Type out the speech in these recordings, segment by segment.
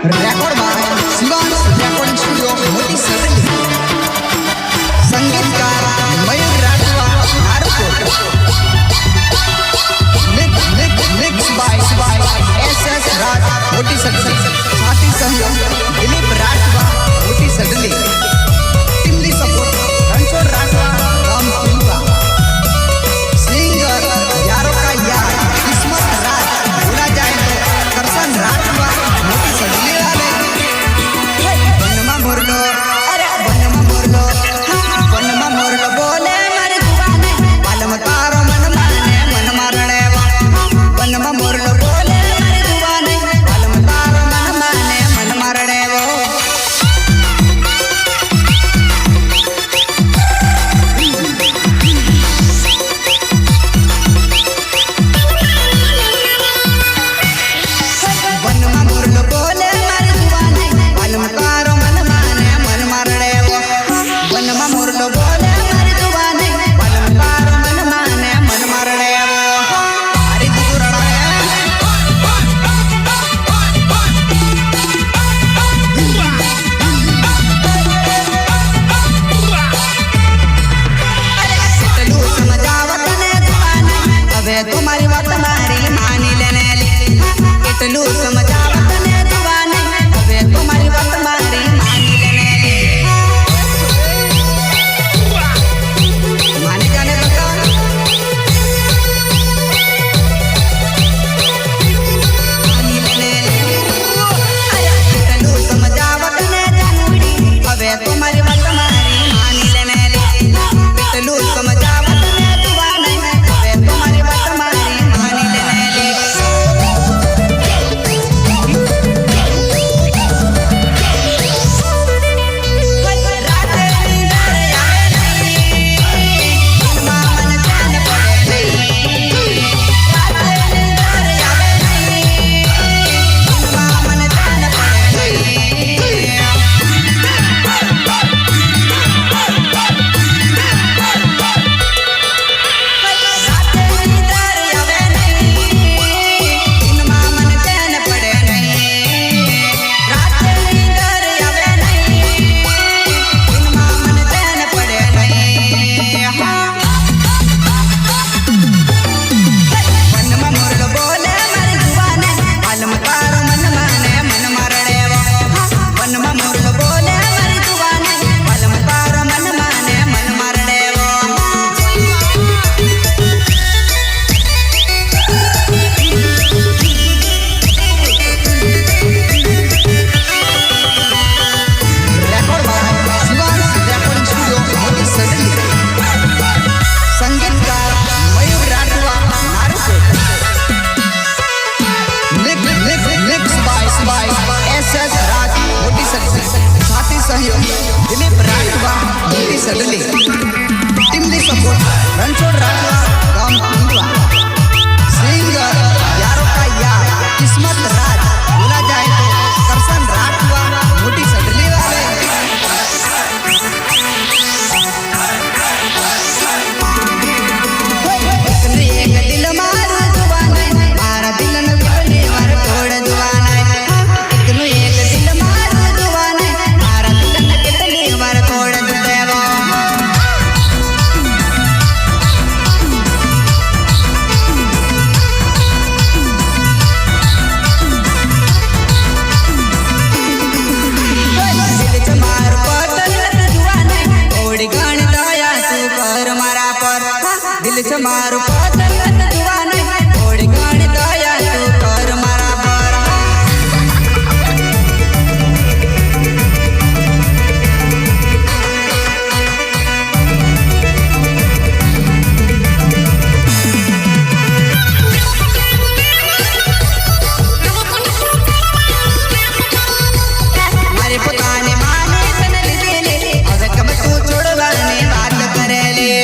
Record by Shivansh recording studio Moti Sareli. સંગીતકાર Mayur Rathwa Narkot. Mix by SS Raj Moti Sareli. સાથી સહયોગ દિલીપ રાઠવા મોટી સરેલી. ટીમલી સપોર્ટ રણછોડ રાઠવા ગામ પિંપરા. સિંગર યારો કા યાર કિસ્મત રાજ ભૂલા જાય તો કરશન રાઠવા મોટી સરેલી વાલે. વનમાં મોરલો અરે વનમાં મોરલો વનમાં મોરલો બોલે મારી દુવાને પાલમ તારો મન માને મન મારણે. વનમાં મોરલો બોલે મારી દુવાને પાલમ તારો મન માને મન મારણે. વનમાં મોરલો બોલે મારી દુવાને પાલમ તારો મન માને મન મારણે. વનમાં મોરલો બોલે મારી દુવાને પાલમ તારો મન માને મન મારણે. મારી દુરણે કેટલું સમજાવત ને દુવાને હવે તમારી વાત મારી માની લેને. કેટલું સમજાવત ને દુવાને હવે તમારી વાત મારી માની લેને. માને જાને બકા માની લેને. કેટલું સમજાવત ને જાનુડી હવે તમારી વાત મારી માની લેને. કેટલું સમજાવત ને દુવાને હવે તમારી વાત મારી માની લેને. સંગીતકાર Mayur Rathwa Narkot. Mix by SS Raj Moti Sareli. સાથી સહયોગ દિલીપ રાઠવા મોટી સરેલી. ટીમલી સપોર્ટ રણછોડ રાઠવા ગામ પિંપરા. સિંગર યારો કા યાર કિસ્મત રાજ ભૂલા જાય તો કરશન રાઠવા મોટી સરેલી વાલે. એક દિલ મારું દુવાને મારા દિલને વિપને વાર તોડ દુવાને. એકનું એક દિલ મારું દુવાને મારા દિલને કેટલી વાર તોડ દેવો. દિલ છે મારું પતન દુવાને થોડી ઘણી દયા તું કર મારા પર. દિલ છે મારું પતન દુવાને થોડી ઘણી દયા તું કર મારા પર. મારી પોતાની માને તને લીધેલી હવે કબ તું છોડવાની વાત કરેલી.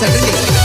सडले